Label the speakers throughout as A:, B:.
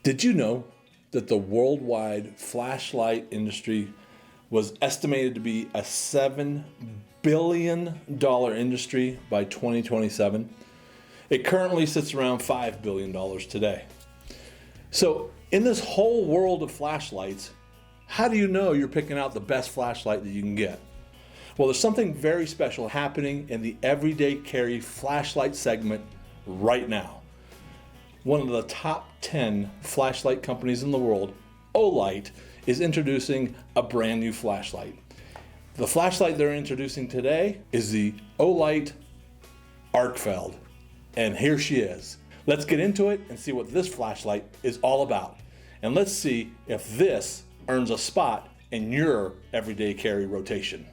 A: Did you know that the worldwide flashlight industry was estimated to be a $7 billion industry by 2027? It currently sits around $5 billion today. So in this whole world of flashlights, how do you know you're picking out the best flashlight that you can get? Well, there's something very special happening in the everyday carry flashlight segment right now. One of the top 10 flashlight companies in the world, Olight, is introducing a brand new flashlight. The flashlight they're introducing today is the Olight Arkfeld. And here she is. Let's get into it and see what this flashlight is all about. And let's see if this earns a spot in your everyday carry rotation.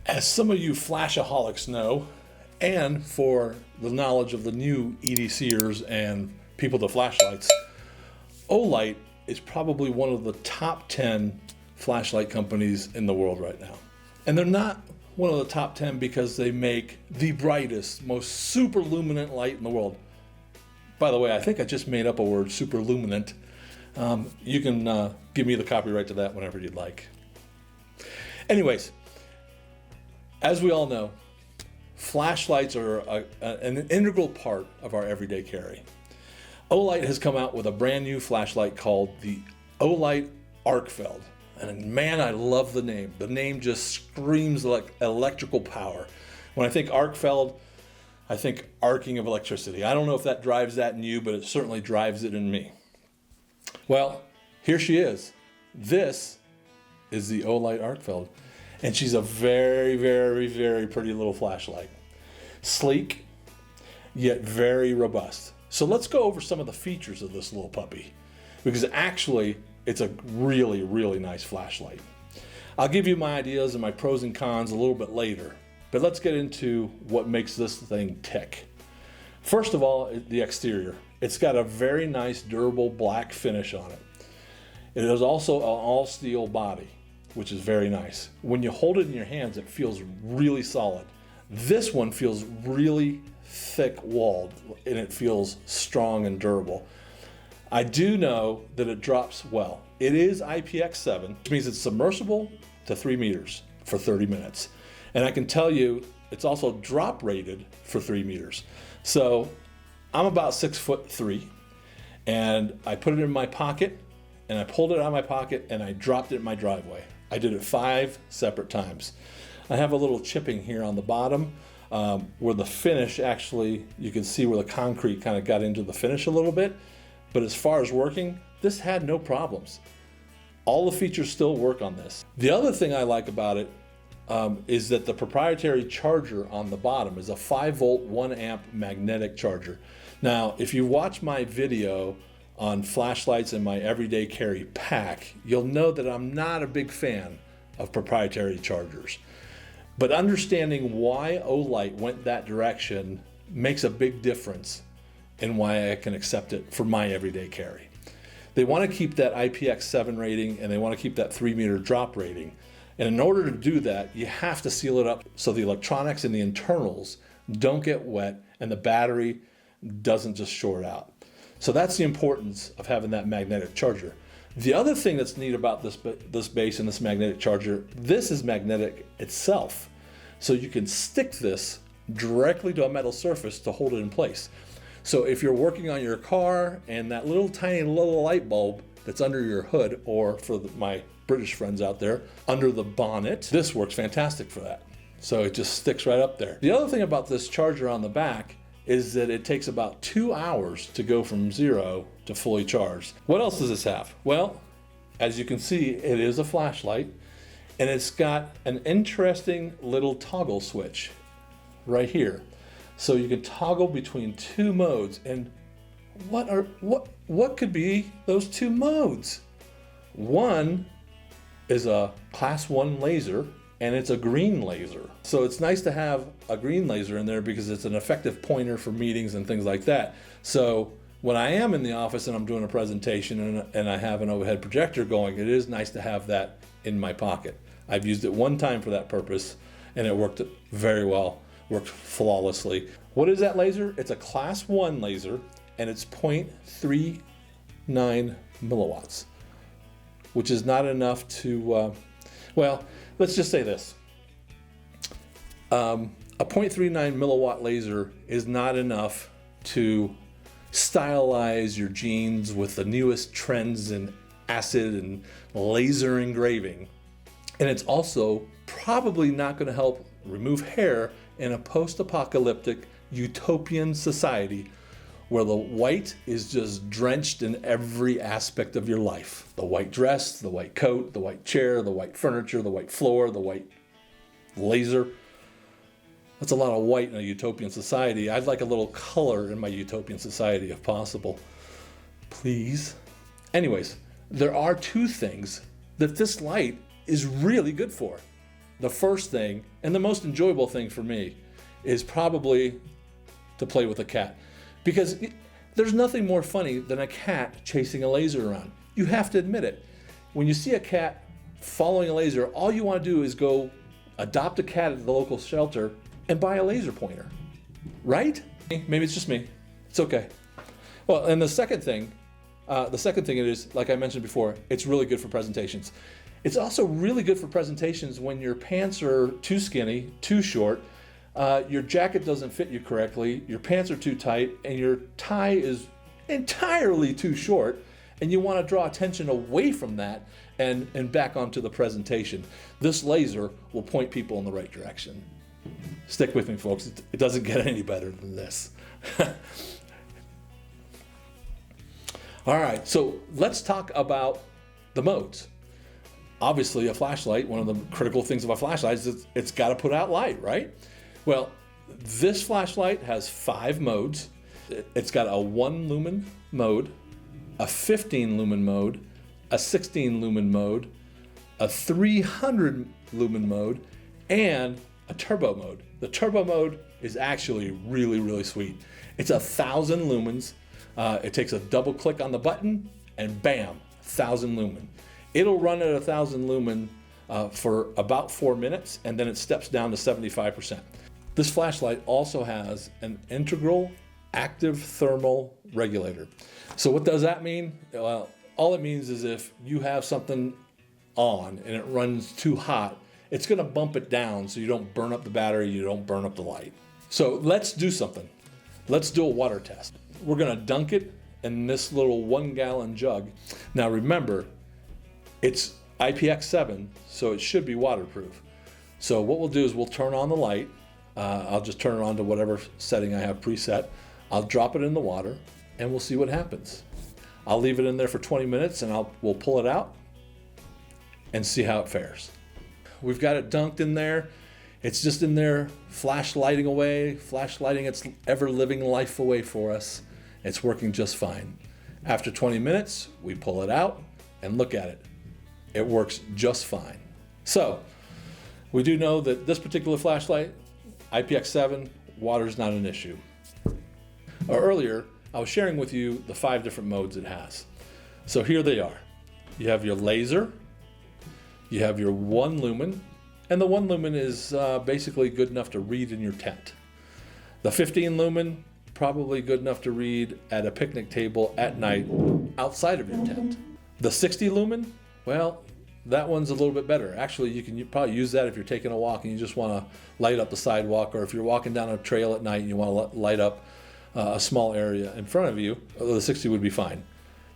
A: As some of you flashaholics know, and for the knowledge of the new EDCers and people with flashlights, Olight is probably one of the top 10 flashlight companies in the world right now. And they're not one of the top 10 because they make the brightest, most superluminant light in the world. By the way, I think I just made up a word, superluminant. You can give me the copyright to that whenever you'd like. Anyways, as we all know, flashlights are an integral part of our everyday carry. Olight has come out with a brand new flashlight called the Olight Arkfeld. And man, I love the name. The name just screams like electrical power. When I think Arkfeld, I think arcing of electricity. I don't know if that drives that in you, but it certainly drives it in me. Well, here she is. This is the Olight Arkfeld. And she's a very, very, very pretty little flashlight. Sleek, yet very robust. So let's go over some of the features of this little puppy, because actually it's a really, really nice flashlight. I'll give you my ideas and my pros and cons a little bit later, but let's get into what makes this thing tick. First of all, the exterior. It's got a very nice, durable black finish on it. It is also an all-steel body, which is very nice. When you hold it in your hands, it feels really solid. This one feels really thick-walled, and it feels strong and durable. I do know that it drops well. It is IPX7, which means it's submersible to 3 meters for 30 minutes. And I can tell you, it's also drop rated for 3 meters. So I'm about 6'3", and I put it in my pocket, and I pulled it out of my pocket, and I dropped it in my driveway. I did it 5 separate times. I have a little chipping here on the bottom where the finish actually, you can see where the concrete kind of got into the finish a little bit. But as far as working, this had no problems. All the features still work on this. The other thing I like about it is that the proprietary charger on the bottom is a 5-volt, 1-amp magnetic charger. Now, if you watch my video on flashlights in my everyday carry pack, you'll know that I'm not a big fan of proprietary chargers. But understanding why Olight went that direction makes a big difference in why I can accept it for my everyday carry. They want to keep that IPX7 rating, and they want to keep that 3-meter drop rating. And in order to do that, you have to seal it up so the electronics and the internals don't get wet and the battery doesn't just short out. So that's the importance of having that magnetic charger. The other thing that's neat about this base and this magnetic charger, this is magnetic itself. So you can stick this directly to a metal surface to hold it in place. So if you're working on your car and that little tiny little light bulb that's under your hood, or for my British friends out there, under the bonnet, this works fantastic for that. So it just sticks right up there. The other thing about this charger on the back is that it takes about 2 hours to go from 0 to fully charged. What else does this have? Well, as you can see, it is a flashlight, and it's got an interesting little toggle switch right here. So you can toggle between 2 modes. And what could be those 2 modes? One is a class 1 laser, and it's a green laser. So it's nice to have a green laser in there because it's an effective pointer for meetings and things like that. So when I am in the office and I'm doing a presentation and I have an overhead projector going, it is nice to have that in my pocket. I've used it one time for that purpose and it worked very well, worked flawlessly. What is that laser? It's a class 1 laser and it's 0.39 milliwatts, which is not enough to, well, let's just say this. A 0.39 milliwatt laser is not enough to stylize your jeans with the newest trends in acid and laser engraving. And it's also probably not going to help remove hair in a post-apocalyptic utopian society where the white is just drenched in every aspect of your life. The white dress, the white coat, the white chair, the white furniture, the white floor, the white laser. That's a lot of white in a utopian society. I'd like a little color in my utopian society if possible. Please. Anyways, there are 2 things that this light is really good for. The first thing, and the most enjoyable thing for me, is probably to play with a cat. Because there's nothing more funny than a cat chasing a laser around. You have to admit it. When you see a cat following a laser, all you want to do is go adopt a cat at the local shelter and buy a laser pointer, right? Maybe it's just me. It's okay. Well, and the second thing it is, like I mentioned before, it's really good for presentations. It's also really good for presentations when your pants are too skinny, too short, your jacket doesn't fit you correctly, your pants are too tight, and your tie is entirely too short, and you want to draw attention away from that and back onto the presentation. This laser will point people in the right direction. Stick with me, folks. It doesn't get any better than this. All right, so let's talk about the modes. Obviously, a flashlight, one of the critical things of a flashlight is it's got to put out light, right? Well, this flashlight has 5 modes. It's got a 1 lumen mode, a 15 lumen mode, a 16 lumen mode, a 300 lumen mode, and a turbo mode. The turbo mode is actually really, really sweet. It's 1,000 lumens. It takes a double click on the button and bam, 1,000 lumen. It'll run at 1,000 lumen for about 4 minutes and then it steps down to 75%. This flashlight also has an integral active thermal regulator. So what does that mean? Well, all it means is if you have something on and it runs too hot, it's going to bump it down so you don't burn up the battery, you don't burn up the light. So let's do something. Let's do a water test. We're going to dunk it in this little 1-gallon jug. Now remember, it's IPX7, so it should be waterproof. So what we'll do is we'll turn on the light. I'll just turn it on to whatever setting I have preset. I'll drop it in the water and we'll see what happens. I'll leave it in there for 20 minutes and we'll pull it out and see how it fares. We've got it dunked in there. It's just in there flashlighting its ever-living life away for us. It's working just fine. After 20 minutes, we pull it out and look at it. It works just fine. So, we do know that this particular flashlight, IPX7, water's not an issue. Earlier, I was sharing with you the 5 different modes it has. So here they are. You have your laser, you have your 1 lumen, and the 1 lumen is basically good enough to read in your tent. The 15 lumen, probably good enough to read at a picnic table at night outside of your tent. The 60 lumen, well, that one's a little bit better. Actually, you can probably use that if you're taking a walk and you just want to light up the sidewalk, or if you're walking down a trail at night and you want to light up a small area in front of you, the 60 would be fine.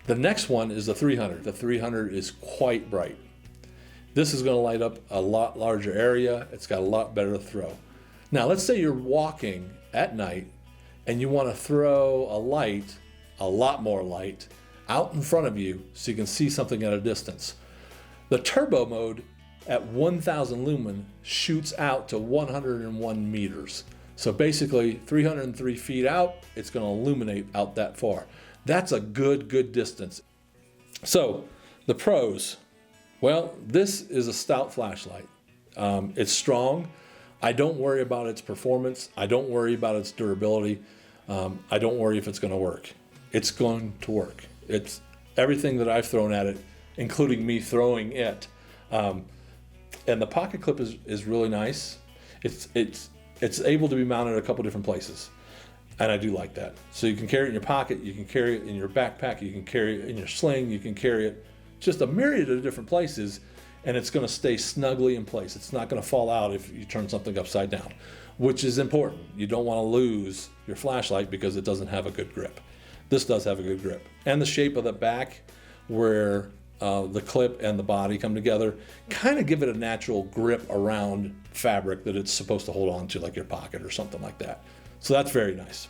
A: The next one is the 300. The 300 is quite bright. This is going to light up a lot larger area. It's got a lot better throw. Now, let's say you're walking at night and you want to throw a light, a lot more light, out in front of you so you can see something at a distance. The turbo mode at 1,000 lumen shoots out to 101 meters. So basically 303 feet out, it's going to illuminate out that far. That's a good distance. So the pros, well, this is a stout flashlight. It's strong. I don't worry about its performance. I don't worry about its durability. I don't worry if it's going to work. It's going to work. It's everything that I've thrown at it, including me throwing it. And the pocket clip is really nice. It's able to be mounted a couple different places, and I do like that. So you can carry it in your pocket, you can carry it in your backpack, you can carry it in your sling, you can carry it just a myriad of different places, and it's going to stay snugly in place. It's not going to fall out if you turn something upside down, which is important. You don't want to lose your flashlight because it doesn't have a good grip. This does have a good grip. And the shape of the back, where the clip and the body come together, kind of give it a natural grip around fabric that it's supposed to hold on to, like your pocket or something like that. So that's very nice.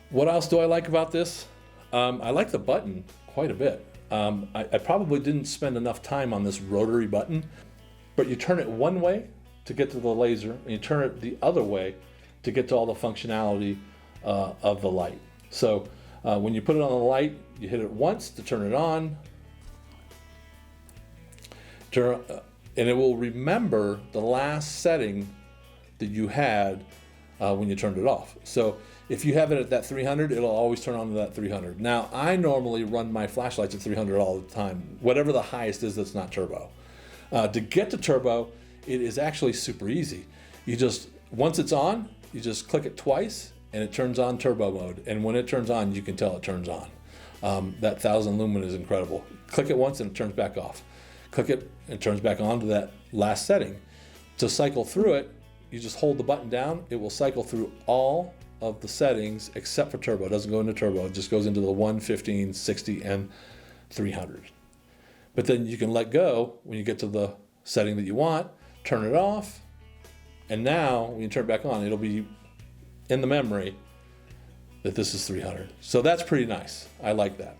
A: What else do I like about this? I like the button quite a bit. I probably didn't spend enough time on this rotary button, but you turn it one way to get to the laser, and you turn it the other way to get to all the functionality of the light. So when you put it on the light, you hit it once to turn it on, and it will remember the last setting that you had when you turned it off. So if you have it at that 300, it'll always turn on to that 300. Now, I normally run my flashlights at 300 all the time, whatever the highest is that's not turbo. To get to turbo, it is actually super easy. You just, once it's on, you just click it twice and it turns on turbo mode. And when it turns on, you can tell it turns on. That 1000 lumen is incredible. Click it once and it turns back off. Click it and it turns back on to that last setting. To cycle through it, you just hold the button down. It will cycle through all of the settings except for turbo. It doesn't go into turbo. It just goes into the 1, 15, 60, and 300. But then you can let go when you get to the setting that you want, turn it off, and now when you turn it back on, it'll be in the memory that this is 300. So that's pretty nice. I like that.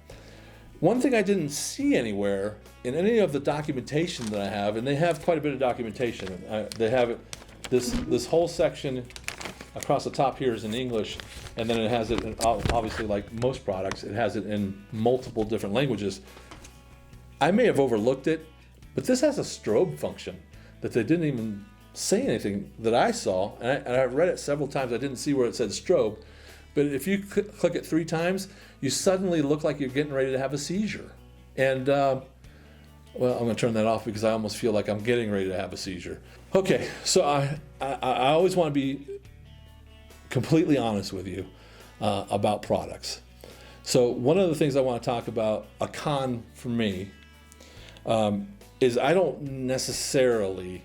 A: One thing I didn't see anywhere in any of the documentation that I have, and they have quite a bit of documentation. They have it, this whole section across the top here is in English, and then it has it in, obviously, like most products, it has it in multiple different languages. I may have overlooked it, but this has a strobe function that they didn't even say anything that I saw, and I read it several times. I didn't see where it said strobe, but if you click it 3 times, you suddenly look like you're getting ready to have a seizure. And well, I'm going to turn that off because I almost feel like I'm getting ready to have a seizure. Okay, so I always want to be completely honest with you about products. So one of the things I want to talk about, a con for me, is I don't necessarily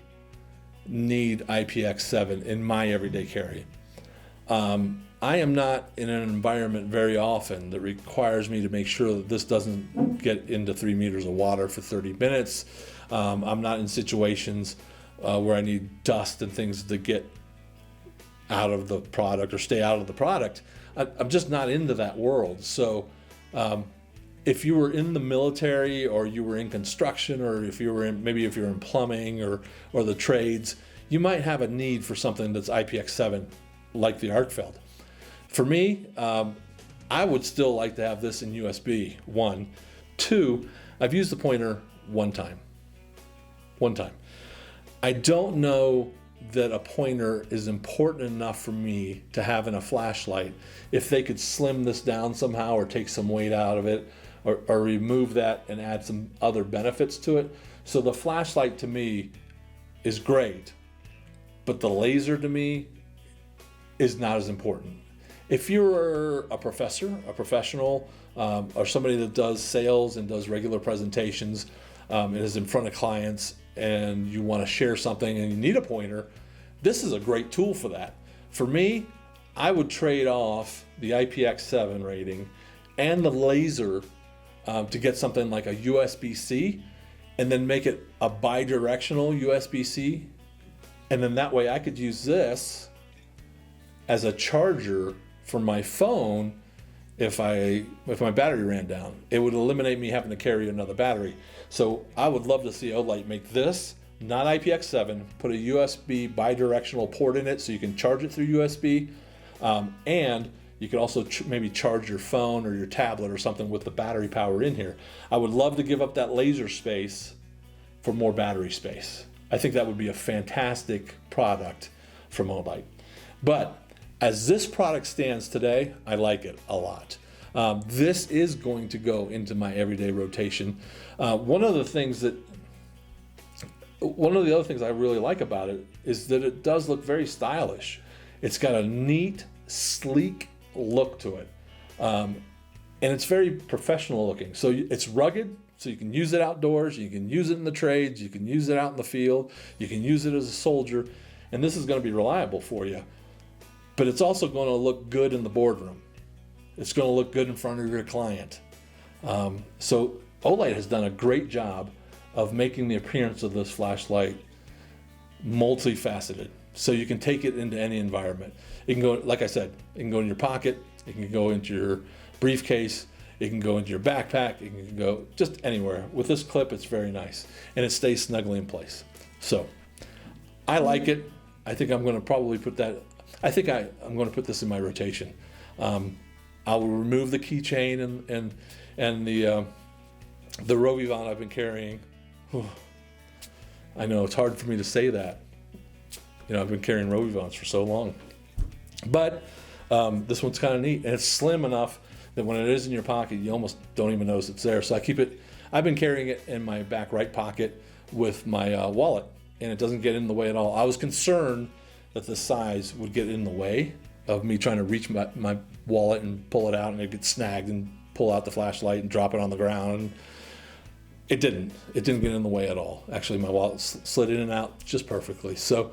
A: need IPX7 in my everyday carry. I am not in an environment very often that requires me to make sure that this doesn't get into 3 meters of water for 30 minutes. I'm not in situations where I need dust and things to get out of the product or stay out of the product. I'm just not into that world. So if you were in the military, or you were in construction, or if you were in, maybe if you're in plumbing or the trades, you might have a need for something that's IPX7 like the Arkfeld. For me, I would still like to have this in USB, 1. 2, I've used the pointer one time. I don't know that a pointer is important enough for me to have in a flashlight. If they could slim this down somehow, or take some weight out of it, or remove that and add some other benefits to it. So the flashlight to me is great, but the laser to me is not as important. If you're a professor, a professional, or somebody that does sales and does regular presentations, and is in front of clients, and you want to share something and you need a pointer, this is a great tool for that. For me, I would trade off the IPX7 rating and the laser to get something like a USB-C, and then make it a bi-directional USB-C, and then that way I could use this as a charger for my phone if my battery ran down. It would eliminate me having to carry another battery. So I would love to see Olight make this, not IPX7, put a USB bi-directional port in it so you can charge it through USB, and you could also maybe charge your phone or your tablet or something with the battery power in here. I would love to give up that laser space for more battery space. I think that would be a fantastic product from Olight. But as this product stands today, I like it a lot. This is going to go into my everyday rotation. One of the other things I really like about it is that it does look very stylish. It's got a neat, sleek look to it. And it's very professional looking. So it's rugged, so you can use it outdoors, you can use it in the trades, you can use it out in the field, you can use it as a soldier, and this is going to be reliable for you. But it's also going to look good in the boardroom. It's going to look good in front of your client. So Olight has done a great job of making the appearance of this flashlight multifaceted. So you can take it into any environment. It can go, like I said, it can go in your pocket, it can go into your briefcase, it can go into your backpack, it can go just anywhere. With this clip, it's very nice, and it stays snugly in place. So I like it. I think I'm going to probably put that, I'm going to put this in my rotation. I will remove the keychain and the Rovivant I've been carrying. I know it's hard for me to say that. You know, I've been carrying Rovivants for so long. But this one's kind of neat, and it's slim enough that when it is in your pocket, you almost don't even notice it's there. So I've been carrying it in my back right pocket with my wallet, and it doesn't get in the way at all. I was concerned that the size would get in the way of me trying to reach my wallet and pull it out, and it gets snagged and pull out the flashlight and drop it on the ground. It didn't get in the way at all. Actually, my wallet slid in and out just perfectly. So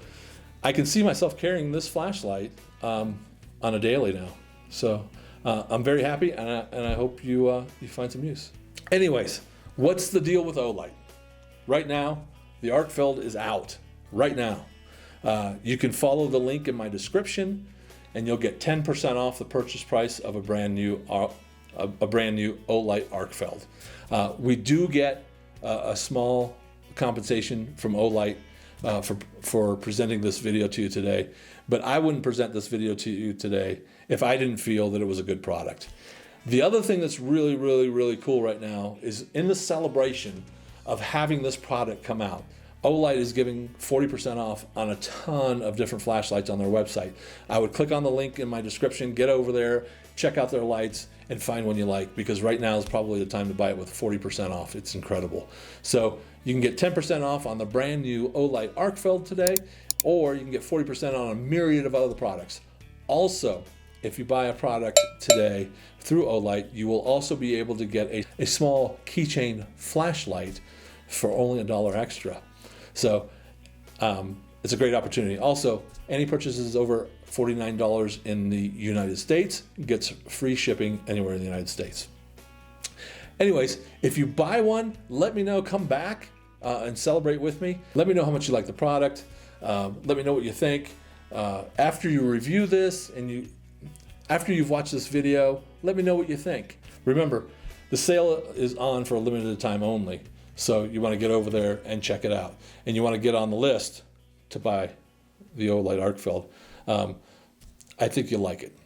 A: I can see myself carrying this flashlight on a daily now. So I'm very happy, and I hope you find some use. Anyways, what's the deal with Olight? Right now, the Arkfeld is out. Right now. You can follow the link in my description, and you'll get 10% off the purchase price of a brand new Olight Arkfeld. We do get a small compensation from Olight for presenting this video to you today, but I wouldn't present this video to you today if I didn't feel that it was a good product. The other thing that's really, really, really cool right now is in the celebration of having this product come out, Olight is giving 40% off on a ton of different flashlights on their website. I would click on the link in my description, get over there, check out their lights, and find one you like, because right now is probably the time to buy it with 40% off. It's incredible. So you can get 10% off on the brand new Olight Arkfeld today, or you can get 40% on a myriad of other products. Also, if you buy a product today through Olight, you will also be able to get a small keychain flashlight for only $1 extra. So it's a great opportunity. Also, any purchases over $49 in the United States gets free shipping anywhere in the United States. Anyways, if you buy one, let me know. Come back and celebrate with me. Let me know how much you like the product. Let me know what you think. After you review this and after you've watched this video, let me know what you think. Remember, the sale is on for a limited time only. So you want to get over there and check it out. And you want to get on the list to buy the Olight Arkfeld. I think you'll like it.